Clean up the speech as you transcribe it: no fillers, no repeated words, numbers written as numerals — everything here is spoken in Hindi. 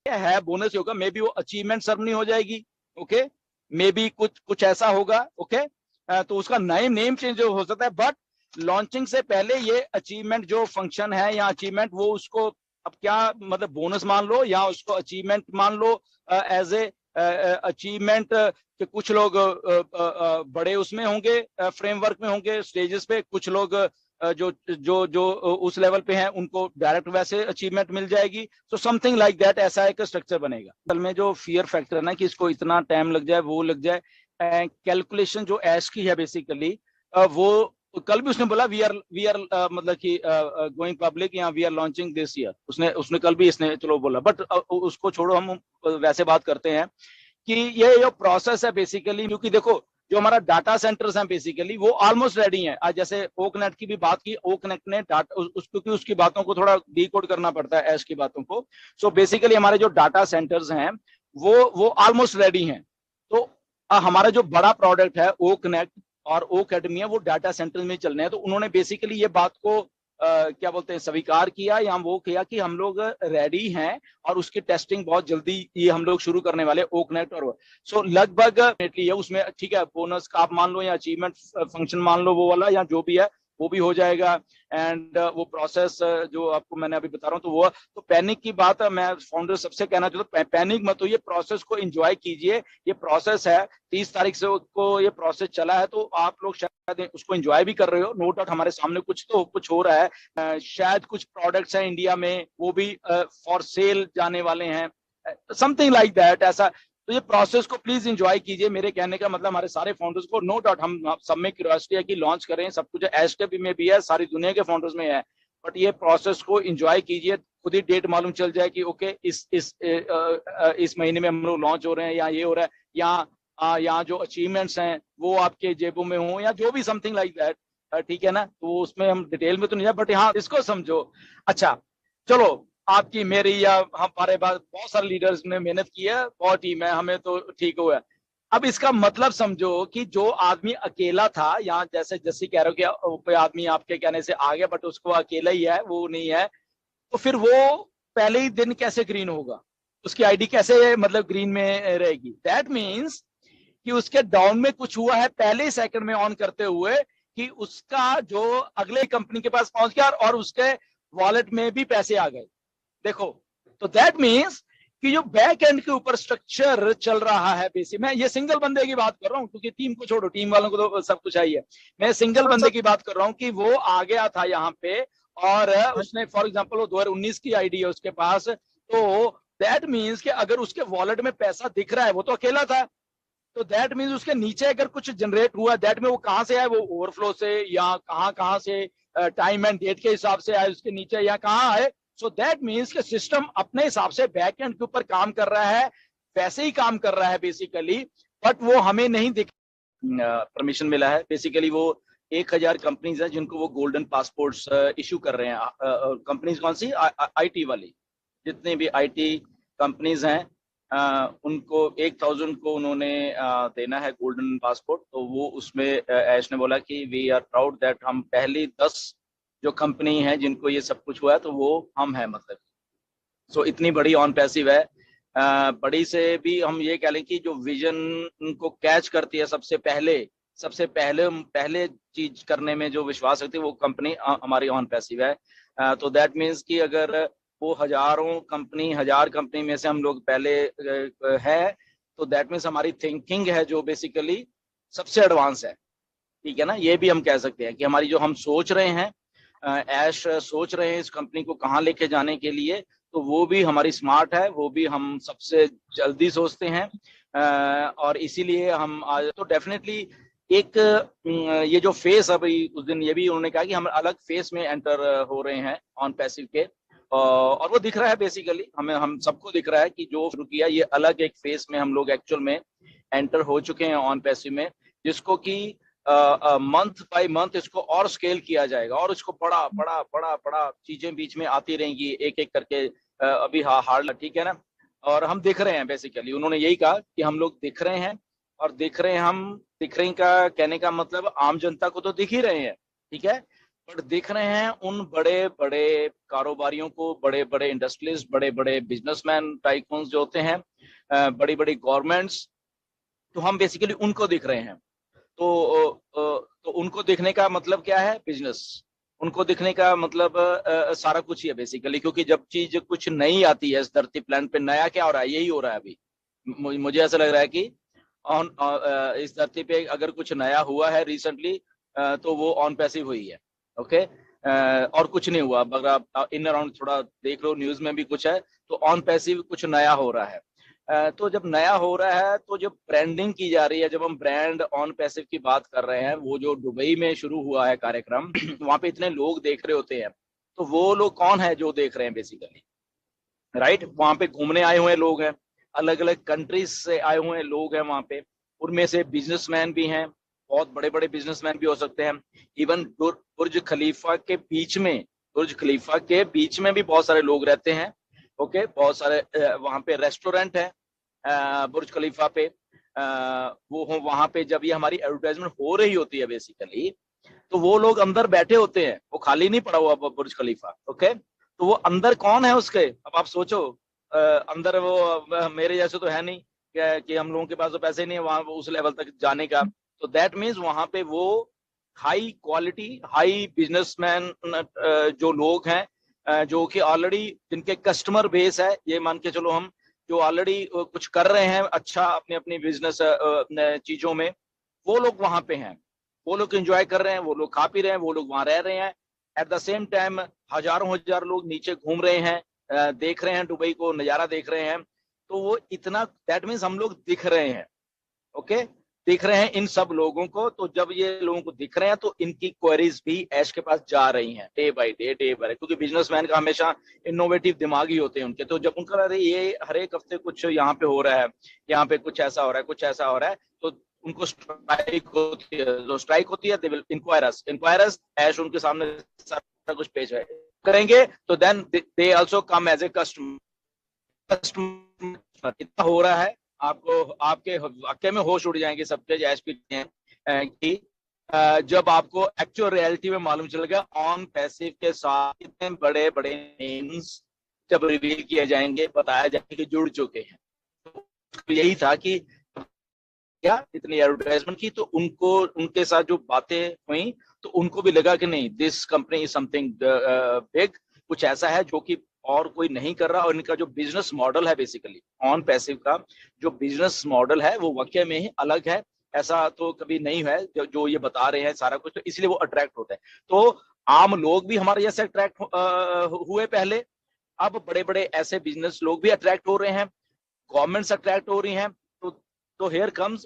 है बोनस होगा, मे बी वो अचीवमेंट सेरेमनी हो जाएगी, ओके, मे बी कुछ कुछ ऐसा होगा, ओके। तो उसका नेम चेंज हो सकता है, बट लॉन्चिंग से पहले ये अचीवमेंट जो फंक्शन है या अचीवमेंट, वो उसको अब क्या मतलब बोनस मान लो या उसको अचीवमेंट मान लो, एज ए अचीवमेंट कि कुछ लोग बड़े उसमें होंगे, फ्रेमवर्क में होंगे, स्टेजेस पे, कुछ लोग जो जो जो उस लेवल पे हैं उनको डायरेक्ट वैसे अचीवमेंट मिल जाएगी। सो समथिंग लाइक दैट, ऐसा एक स्ट्रक्चर बनेगा। असल में जो फियर फैक्टर है ना कि इसको इतना टाइम लग जाए, वो लग जाए, कैलकुलेशन जो ऐश की है बेसिकली, वो कल भी उसने बोला वी आर मतलब कि गोइंग पब्लिक या we are launching this year, उसने उसने कल भी इसने चलो बोला, बट उसको छोड़ो, हम वैसे बात करते हैं कि ये जो प्रोसेस है बेसिकली, क्योंकि देखो जो हमारा डाटा सेंटर्स हैं बेसिकली वो ऑलमोस्ट रेडी हैं। आज जैसे ओकनेट की भी बात की, ओकनेट ने डाटा क्योंकि उसकी बातों को थोड़ा डीकोड करना पड़ता है ऐश की बातों को। सो बेसिकली हमारे जो डाटा सेंटर्स हैं वो ऑलमोस्ट रेडी हैं। तो हमारा जो बड़ा प्रोडक्ट है ओकनेट और ओ अकेडमी है, वो डाटा सेंटर में चलने हैं। तो उन्होंने बेसिकली ये बात को क्या बोलते हैं स्वीकार किया या वो किया कि हम लोग रेडी हैं और उसकी टेस्टिंग बहुत जल्दी ये हम लोग शुरू करने वाले ओकनेट और सो लगभग है उसमें, ठीक है, बोनस का आप मान लो या अचीवमेंट फंक्शन मान लो, वो वाला या जो भी है वो भी हो जाएगा। एंड वो प्रोसेस जो आपको मैंने अभी बता रहा हूँ, तो वो तो पैनिक की बात है, मैं फाउंडर सबसे कहना चाहता हूँ पैनिक मत हो, ये प्रोसेस को एंजॉय कीजिए। ये प्रोसेस है 30 तारीख से को ये प्रोसेस चला है, तो आप लोग शायद उसको एंजॉय भी कर रहे हो, नो डाउट हमारे सामने कुछ तो कुछ हो रहा है। शायद कुछ प्रोडक्ट्स हैं इंडिया में वो भी फॉर सेल जाने वाले हैं, समथिंग लाइक दैट ऐसा। तो ये प्रोसेस को प्लीज एंजॉय कीजिए। मेरे कहने का मतलब हमारे सारे फाउंडर्स को, नो डाउट हम सब में क्यूरियोसिटी है कि लॉन्च करें, सब कुछ एस्टेप में भी है, सारी दुनिया के फाउंडर्स में है, बट ये प्रोसेस को एंजॉय कीजिए। खुद ही डेट मालूम चल जाए कि ओके इस महीने में हम लोग लॉन्च हो रहे हैं या ये हो रहा है, या यहाँ जो अचीवमेंट्स हैं वो आपके जेबों में हो या जो भी समथिंग लाइक दैट, ठीक है ना। तो उसमें हम डिटेल में तो नहीं है, बट हाँ इसको समझो। अच्छा चलो, आपकी मेरी या हमारे पास बहुत सारे लीडर्स ने मेहनत की है, बहुत टीम है, हमें तो ठीक हुआ है। अब इसका मतलब समझो कि जो आदमी अकेला था, यहाँ जैसे जैसे कह रहे हो कि आदमी आपके कहने से आ गया बट उसको अकेला ही है, वो नहीं है, तो फिर वो पहले ही दिन कैसे ग्रीन होगा, उसकी आईडी कैसे मतलब ग्रीन में रहेगी। दैट मीन्स कि उसके डाउन में कुछ हुआ है पहले ही सेकंड में ऑन करते हुए, कि उसका जो अगले कंपनी के पास पहुंच गया और उसके वॉलेट में भी पैसे आ गए। देखो, तो दैट मीन्स कि जो बैक एंड के ऊपर स्ट्रक्चर चल रहा है बेसिक, मैं ये सिंगल बंदे की बात कर रहा हूँ क्योंकि टीम को छोड़ो, टीम वालों को तो सब कुछ आई है, मैं सिंगल बंदे की बात कर रहा हूँ कि वो आ गया था यहाँ पे और उसने फॉर एग्जाम्पल वो 2019 की आईडी है उसके पास, तो दैट मीन्स कि अगर उसके वॉलेट में पैसा दिख रहा है, वो तो अकेला था, तो दैट मीन्स उसके नीचे अगर कुछ जनरेट हुआ, दैट में वो कहाँ से आए, वो ओवरफ्लो से या कहाँ कहाँ से टाइम एंड डेट के हिसाब से आए उसके नीचे या कहाँ आए। सो दैट मीन्स कि सिस्टम अपने हिसाब से बैक एंड के ऊपर काम कर रहा है, वैसे ही काम कर रहा है बेसिकली, बट वो हमें नहीं दिख परमिशन मिला है बेसिकली। वो 1000 कंपनीज है जिनको वो गोल्डन पासपोर्ट्स इशू कर रहे हैं। कंपनीज कौन सी, आईटी वाली, जितनी भी आईटी कंपनीज हैं उनको 1000 को उन्होंने देना है गोल्डन पासपोर्ट। तो वो उसमें ऐश ने बोला कि वी आर प्राउड दैट हम पहली 10 जो कंपनी है जिनको ये सब कुछ हुआ है, तो वो हम हैं मतलब। सो इतनी बड़ी ऑन पैसिव है। बड़ी से भी हम ये कह लें कि जो विजन को कैच करती है सबसे पहले पहले चीज करने में जो विश्वास रखती है, वो कंपनी हमारी ऑन पैसिव है। तो दैट मीन्स कि अगर वो हजार कंपनी में से हम लोग पहले है, तो दैट मीन्स हमारी थिंकिंग है जो बेसिकली सबसे एडवांस है, ठीक है ना। ये भी हम कह सकते हैं कि हमारी जो हम सोच रहे हैं, ऐश सोच रहे हैं इस कंपनी को कहाँ लेके जाने के लिए, तो वो भी हमारी स्मार्ट है, वो भी हम सबसे जल्दी सोचते हैं। और इसीलिए हम आज तो डेफिनेटली एक ये जो फेस, अभी उस दिन ये भी उन्होंने कहा कि हम अलग फेस में एंटर हो रहे हैं ऑन पैसिव के, और वो दिख रहा है बेसिकली, हम सबको दिख रहा है कि जो शुरू किया ये अलग एक फेस में हम लोग एक्चुअल में एंटर हो चुके हैं ऑन पैसिव में, जिसको कि मंथ बाय मंथ इसको और स्केल किया जाएगा और इसको बड़ा बड़ा बड़ा बड़ा चीजें बीच में आती रहेंगी एक एक करके। अभी हार्ड, ठीक है ना। और हम दिख रहे हैं बेसिकली, उन्होंने यही कहा कि हम लोग दिख रहे हैं, और दिख रहे हैं हम, दिख रहे का कहने का मतलब आम जनता को तो दिख ही रहे हैं, ठीक है। बट देख रहे हैं उन बड़े बड़े कारोबारियों को, बड़े बड़े इंडस्ट्रियलिस्ट, बड़े बड़े बिजनेसमैन, टाइकून्स जो होते हैं, बड़ी बड़ी गवर्नमेंट्स, तो हम बेसिकली उनको देख रहे हैं। तो उनको देखने का मतलब क्या है? बिजनेस। उनको देखने का मतलब सारा कुछ ही है बेसिकली, क्योंकि जब चीज कुछ नई आती है इस धरती प्लान पे, नया क्या हो रहा है? यही हो रहा है अभी। मुझे ऐसा लग रहा है कि ऑन इस धरती पे अगर कुछ नया हुआ है रिसेंटली, तो वो ऑन पैसिव हुई है। ओके। और कुछ नहीं हुआ। अगर आप इन अराउंड थोड़ा देख लो, न्यूज में भी कुछ है, तो ऑन पैसिव कुछ नया हो रहा है। तो जब नया हो रहा है, तो जब ब्रांडिंग की जा रही है, जब हम ब्रांड ऑन पैसिव की बात कर रहे हैं, वो जो दुबई में शुरू हुआ है कार्यक्रम वहां पे इतने लोग देख रहे होते हैं, तो वो लोग कौन है जो देख रहे हैं बेसिकली? राइट, वहां पे घूमने आए हुए लोग हैं, अलग अलग कंट्रीज से आए हुए लोग हैं वहां पे। उनमें से बिजनेसमैन भी हैं, बहुत बड़े बड़े बिजनेसमैन भी हो सकते हैं। इवन बुर्ज खलीफा के बीच में, बुर्ज खलीफा के बीच में भी बहुत सारे लोग रहते हैं। ओके, बहुत सारे वहां पे रेस्टोरेंट है बुर्ज खलीफा पे। वो वहां पे जब ये हमारी एडवर्टाइजमेंट हो रही होती है बेसिकली, तो वो लोग अंदर बैठे होते हैं, वो खाली नहीं पड़ा हुआ बुर्ज खलीफा। ओके, तो वो अंदर कौन है उसके? अब आप सोचो, अंदर वो मेरे जैसे तो है नहीं कि हम लोगों के पास तो पैसे नहीं है वहां उस लेवल तक जाने का। तो दैट मीन्स वहां पे वो हाई क्वालिटी, हाई बिजनेसमैन जो लोग हैं, जो कि ऑलरेडी जिनके कस्टमर बेस है, ये मान के चलो हम, जो ऑलरेडी कुछ कर रहे हैं अच्छा अपने अपनी बिजनेस चीजों में, वो लोग वहां पे हैं। वो लोग एंजॉय कर रहे हैं, वो लोग खा पी रहे हैं, वो लोग वहां रह रहे हैं। एट द सेम टाइम हजारों हजार लोग नीचे घूम रहे हैं, देख रहे हैं दुबई को, नजारा देख रहे हैं। तो वो इतना, दैट मीन्स हम लोग दिख रहे हैं। ओके, दिख रहे हैं इन सब लोगों को। तो जब ये लोगों को दिख रहे हैं, तो इनकी क्वेरीज भी ऐश के पास जा रही हैं day by day, day by day, क्योंकि बिजनेसमैन का हमेशा इनोवेटिव दिमाग ही होते हैं उनके। तो जब उनका अरे ये हर एक हफ्ते कुछ यहाँ पे हो रहा है, यहाँ पे कुछ ऐसा हो रहा है, कुछ ऐसा हो रहा है, तो उनको स्ट्राइक होती है। जो स्ट्राइक होती है, दे विल इंक्वायर अस। ऐश उनके सामने सारा कुछ पेश है करेंगे, तो then they also come as a customer. इतना हो रहा है, आपको आपके वाक्य में होश उड़ जाएंगे सबके जैश की जब आपको एक्चुअल रियलिटी में मालूम चलेगा ऑन पैसिव के साथ इतने बड़े बड़े नेम्स जब रिवील किए जाएंगे, बताया जाएगा कि जुड़ चुके हैं। तो यही था कि क्या इतनी एडवर्टाइजमेंट की, तो उनको उनके साथ जो बातें हुई, तो उनको भी लगा कि नहीं, this company is something big, कुछ ऐसा है जो कि और कोई नहीं कर रहा। और इनका जो बिजनेस मॉडल है बेसिकली ऑन पैसिव का, जो बिजनेस मॉडल है वो वाकई में ही अलग है। ऐसा तो कभी नहीं है जो ये बता रहे हैं सारा कुछ, तो इसलिए वो अट्रैक्ट होता है। तो आम लोग भी हमारे जैसे अट्रैक्ट हुए पहले, अब बड़े बड़े ऐसे बिजनेस लोग भी अट्रैक्ट हो रहे हैं, गवर्नमेंट्स अट्रैक्ट हो रही हैं। तो हियर कम्स